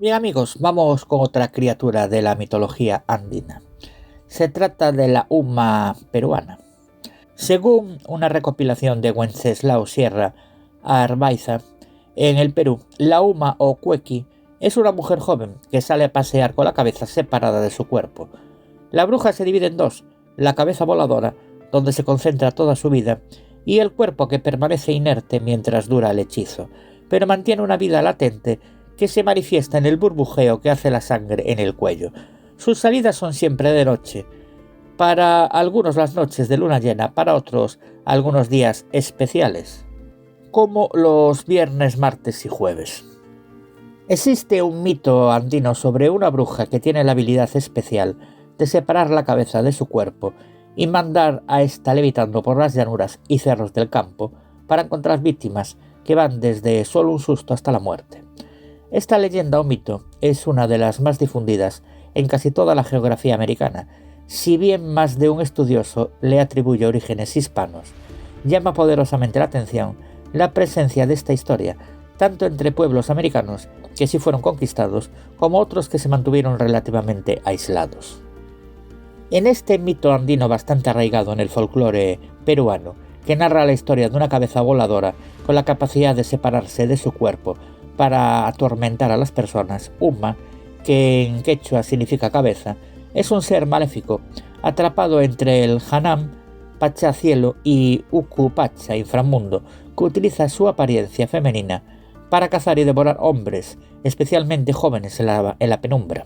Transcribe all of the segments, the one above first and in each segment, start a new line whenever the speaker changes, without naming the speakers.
Bien amigos, vamos con otra criatura de la mitología andina. Se trata de la Uma peruana. Según una recopilación de Wenceslao Sierra Arbaiza, en el Perú, la Uma o Cuequi es una mujer joven que sale a pasear con la cabeza separada de su cuerpo. La bruja se divide en dos: la cabeza voladora, donde se concentra toda su vida, y el cuerpo que permanece inerte mientras dura el hechizo, pero mantiene una vida latente que se manifiesta en el burbujeo que hace la sangre en el cuello. Sus salidas son siempre de noche, para algunos las noches de luna llena, para otros algunos días especiales, como los viernes, martes y jueves. Existe un mito andino sobre una bruja que tiene la habilidad especial de separar la cabeza de su cuerpo y mandar a ésta levitando por las llanuras y cerros del campo para encontrar víctimas que van desde solo un susto hasta la muerte. Esta leyenda o mito es una de las más difundidas en casi toda la geografía americana, si bien más de un estudioso le atribuye orígenes hispanos. Llama poderosamente la atención la presencia de esta historia, tanto entre pueblos americanos que sí fueron conquistados, como otros que se mantuvieron relativamente aislados. En este mito andino bastante arraigado en el folclore peruano, que narra la historia de una cabeza voladora con la capacidad de separarse de su cuerpo para atormentar a las personas, Uma, que en quechua significa cabeza, es un ser maléfico atrapado entre el Hanam, Pacha cielo, y Uku Pacha, inframundo, que utiliza su apariencia femenina para cazar y devorar hombres, especialmente jóvenes en la penumbra.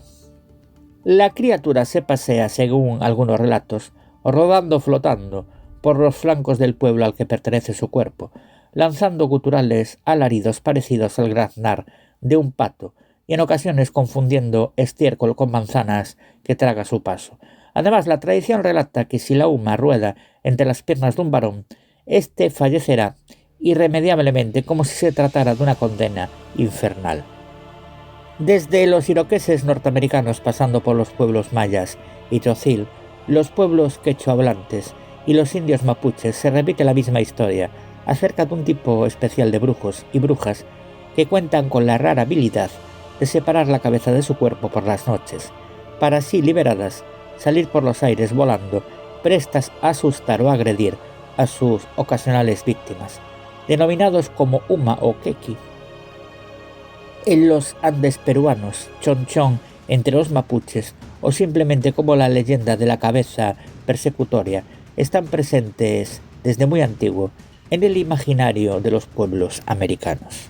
La criatura se pasea, según algunos relatos, rodando flotando por los flancos del pueblo al que pertenece su cuerpo, lanzando guturales alaridos parecidos al graznar de un pato y en ocasiones confundiendo estiércol con manzanas que traga a su paso. Además, la tradición relata que si la Uma rueda entre las piernas de un varón, éste fallecerá irremediablemente, como si se tratara de una condena infernal. Desde los iroqueses norteamericanos, pasando por los pueblos mayas y tzotzil, los pueblos quechua hablantes y los indios mapuches, se repite la misma historia acerca de un tipo especial de brujos y brujas que cuentan con la rara habilidad de separar la cabeza de su cuerpo por las noches, para así, liberadas, salir por los aires volando, prestas a asustar o agredir a sus ocasionales víctimas, denominados como Uma o Quequi. En los Andes peruanos, Chonchón entre los mapuches, o simplemente como la leyenda de la cabeza persecutoria, están presentes desde muy antiguo en el imaginario de los pueblos americanos.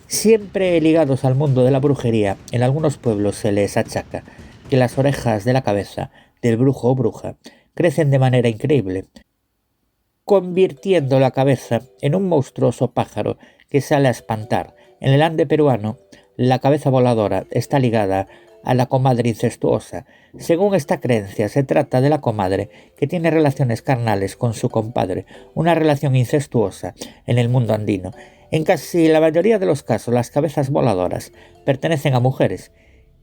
Siempre ligados al mundo de la brujería, en algunos pueblos se les achaca que las orejas de la cabeza del brujo o bruja crecen de manera increíble, convirtiendo la cabeza en un monstruoso pájaro que sale a espantar. En el Ande peruano, la cabeza voladora está ligada a la comadre incestuosa. Según esta creencia, se trata de la comadre que tiene relaciones carnales con su compadre, una relación incestuosa en el mundo andino. En casi la mayoría de los casos, las cabezas voladoras pertenecen a mujeres,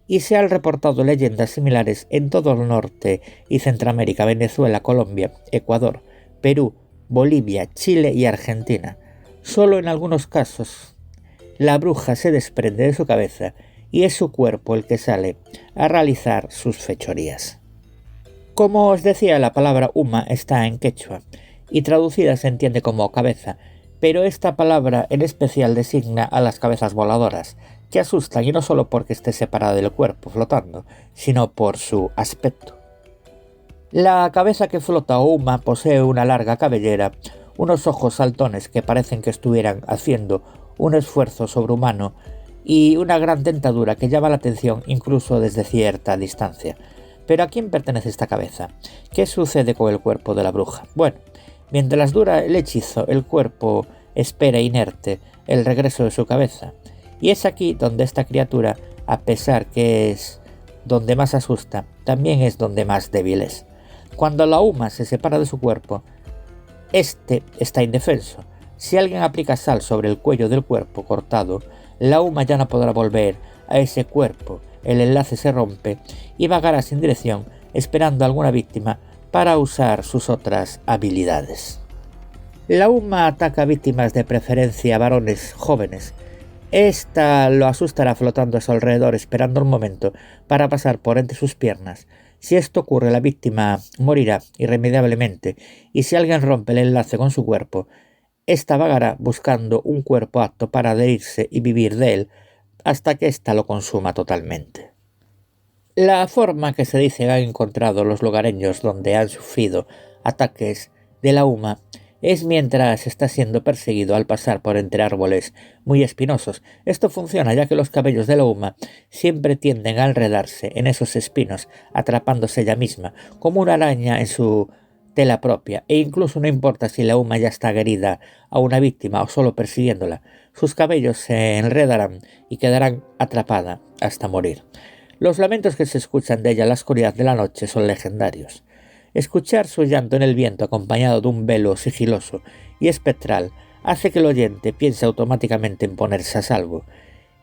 y se han reportado leyendas similares en todo el norte y Centroamérica, Venezuela, Colombia, Ecuador, Perú, Bolivia, Chile y Argentina. Solo en algunos casos, la bruja se desprende de su cabeza y es su cuerpo el que sale a realizar sus fechorías. Como os decía, la palabra Uma está en quechua y traducida se entiende como cabeza, pero esta palabra en especial designa a las cabezas voladoras, que asustan, y no solo porque esté separada del cuerpo flotando, sino por su aspecto. La cabeza que flota o Uma posee una larga cabellera, unos ojos saltones que parecen que estuvieran haciendo un esfuerzo sobrehumano y una gran dentadura que llama la atención incluso desde cierta distancia. ¿Pero a quién pertenece esta cabeza? ¿Qué sucede con el cuerpo de la bruja? Bueno, mientras dura el hechizo, el cuerpo espera inerte el regreso de su cabeza. Y es aquí donde esta criatura, a pesar que es donde más asusta, también es donde más débil es. Cuando la Uma se separa de su cuerpo, este está indefenso. Si alguien aplica sal sobre el cuello del cuerpo cortado, la Uma ya no podrá volver a ese cuerpo. El enlace se rompe y vagará sin dirección, esperando a alguna víctima para usar sus otras habilidades. La Uma ataca a víctimas, de preferencia varones jóvenes, Esta lo asustará flotando a su alrededor esperando el momento para pasar por entre sus piernas. Si esto ocurre, la víctima morirá irremediablemente, y si alguien rompe el enlace con su cuerpo, ésta vagará buscando un cuerpo apto para adherirse y vivir de él hasta que ésta lo consuma totalmente. La forma que se dice han encontrado los lugareños donde han sufrido ataques de la UMA es mientras está siendo perseguido al pasar por entre árboles muy espinosos. Esto funciona ya que los cabellos de la UMA siempre tienden a enredarse en esos espinos, atrapándose ella misma, como una araña en su tela propia, e incluso no importa si la UMA ya está adherida a una víctima o solo persiguiéndola, sus cabellos se enredarán y quedarán atrapada hasta morir. Los lamentos que se escuchan de ella en la oscuridad de la noche son legendarios. Escuchar su llanto en el viento acompañado de un velo sigiloso y espectral hace que el oyente piense automáticamente en ponerse a salvo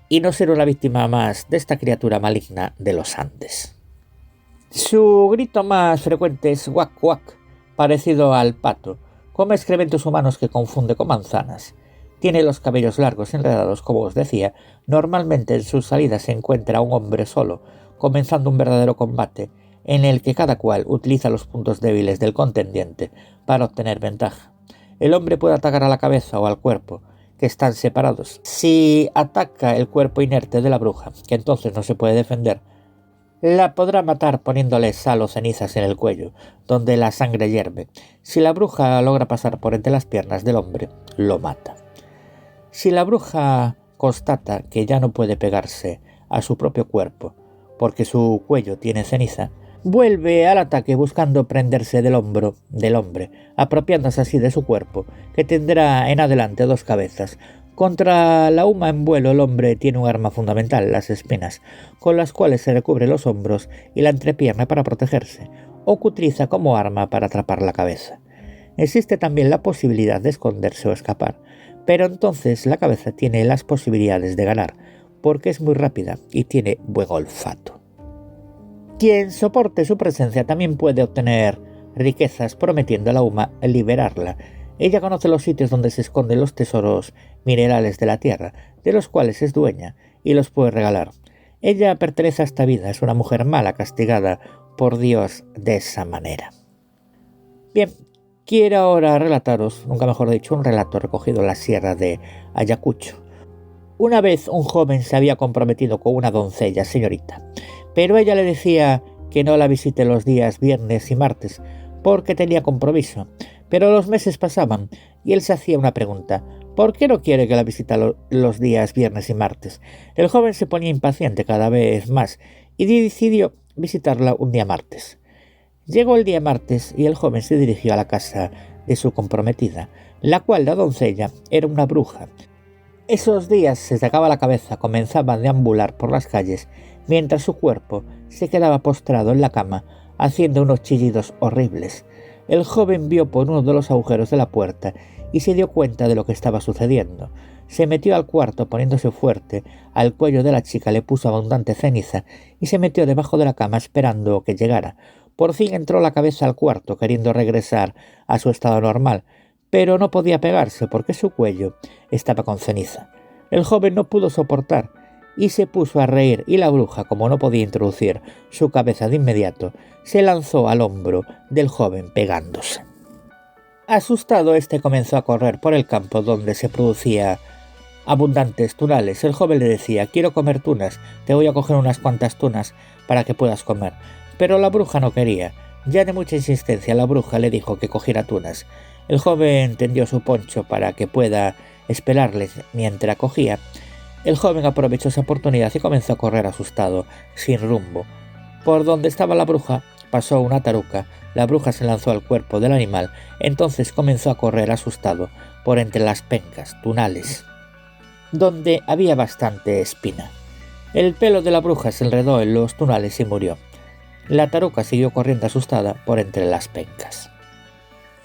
y no ser una víctima más de esta criatura maligna de los Andes. Su grito más frecuente es guac guac, parecido al pato. Come excrementos humanos que confunde con manzanas. Tiene los cabellos largos enredados, como os decía. Normalmente en sus salidas se encuentra un hombre solo, comenzando un verdadero combate en el que cada cual utiliza los puntos débiles del contendiente para obtener ventaja. El hombre puede atacar a la cabeza o al cuerpo, que están separados. Si ataca el cuerpo inerte de la bruja, que entonces no se puede defender, la podrá matar poniéndole sal o cenizas en el cuello, donde la sangre hierve. Si la bruja logra pasar por entre las piernas del hombre, lo mata. Si la bruja constata que ya no puede pegarse a su propio cuerpo, porque su cuello tiene ceniza, vuelve al ataque buscando prenderse del hombro del hombre, apropiándose así de su cuerpo, que tendrá en adelante dos cabezas. Contra la UMA en vuelo el hombre tiene un arma fundamental, las espinas, con las cuales se recubre los hombros y la entrepierna para protegerse, o que utiliza como arma para atrapar la cabeza. Existe también la posibilidad de esconderse o escapar, pero entonces la cabeza tiene las posibilidades de ganar, porque es muy rápida y tiene buen olfato. Quien soporte su presencia también puede obtener riquezas prometiendo a la UMA liberarla. Ella conoce los sitios donde se esconden los tesoros minerales de la tierra, de los cuales es dueña, y los puede regalar. Ella pertenece a esta vida, es una mujer mala castigada por Dios de esa manera. Bien, quiero ahora relataros, nunca mejor dicho, un relato recogido en la sierra de Ayacucho. Una vez un joven se había comprometido con una doncella, señorita, pero ella le decía que no la visite los días viernes y martes, porque tenía compromiso. Pero los meses pasaban y él se hacía una pregunta: ¿por qué no quiere que la visite los días viernes y martes? El joven se ponía impaciente cada vez más y decidió visitarla un día martes. Llegó el día martes y el joven se dirigió a la casa de su comprometida, la cual la doncella era una bruja. Esos días se sacaba la cabeza, comenzaba a deambular por las calles, mientras su cuerpo se quedaba postrado en la cama, haciendo unos chillidos horribles. El joven vio por uno de los agujeros de la puerta y se dio cuenta de lo que estaba sucediendo. Se metió al cuarto poniéndose fuerte, al cuello de la chica le puso abundante ceniza y se metió debajo de la cama esperando que llegara. Por fin entró la cabeza al cuarto queriendo regresar a su estado normal, pero no podía pegarse porque su cuello estaba con ceniza. El joven no pudo soportar y se puso a reír, y la bruja, como no podía introducir su cabeza de inmediato, se lanzó al hombro del joven pegándose. Asustado, este comenzó a correr por el campo donde se producía abundantes tunales. El joven le decía: quiero comer tunas, te voy a coger unas cuantas tunas para que puedas comer. Pero la bruja no quería. Ya de mucha insistencia la bruja le dijo que cogiera tunas. El joven tendió su poncho para que pueda esperarles mientras cogía. El joven aprovechó esa oportunidad y comenzó a correr asustado, sin rumbo. Por donde estaba la bruja pasó una taruca. La bruja se lanzó al cuerpo del animal, entonces comenzó a correr asustado por entre las pencas, tunales, donde había bastante espina. El pelo de la bruja se enredó en los tunales y murió. La taruca siguió corriendo asustada por entre las pencas.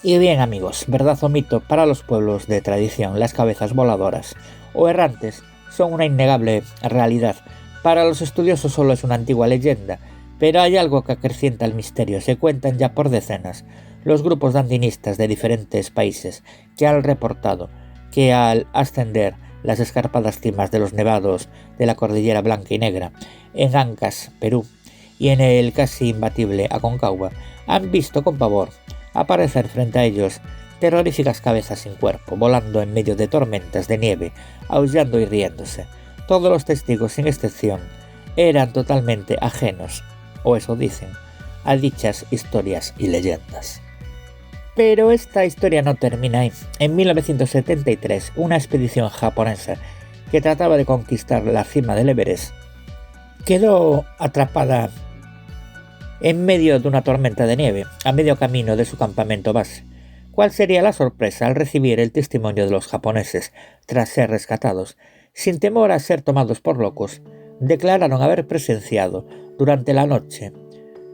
Y bien, amigos, verdad o mito, para los pueblos de tradición, las cabezas voladoras o errantes son una innegable realidad. Para los estudiosos solo es una antigua leyenda, pero hay algo que acrecienta el misterio. Se cuentan ya por decenas los grupos andinistas de diferentes países que han reportado que al ascender las escarpadas cimas de los nevados de la Cordillera Blanca y Negra, en Ancash, Perú, y en el casi imbatible Aconcagua, han visto con pavor aparecer frente a ellos terroríficas cabezas sin cuerpo, volando en medio de tormentas de nieve, aullando y riéndose. Todos los testigos, sin excepción, eran totalmente ajenos, o eso dicen, a dichas historias y leyendas. Pero esta historia no termina ahí. En 1973, una expedición japonesa que trataba de conquistar la cima del Everest quedó atrapada en medio de una tormenta de nieve, a medio camino de su campamento base. ¿Cuál sería la sorpresa al recibir el testimonio de los japoneses tras ser rescatados? Sin temor a ser tomados por locos, declararon haber presenciado durante la noche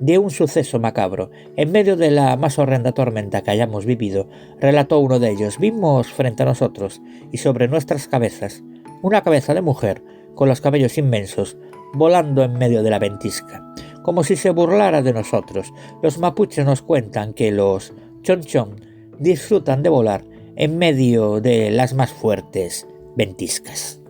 de un suceso macabro. En medio de la más horrenda tormenta que hayamos vivido, relató uno de ellos, vimos frente a nosotros y sobre nuestras cabezas una cabeza de mujer con los cabellos inmensos volando en medio de la ventisca, como si se burlara de nosotros. Los mapuches nos cuentan que los chonchón disfrutan de volar en medio de las más fuertes ventiscas.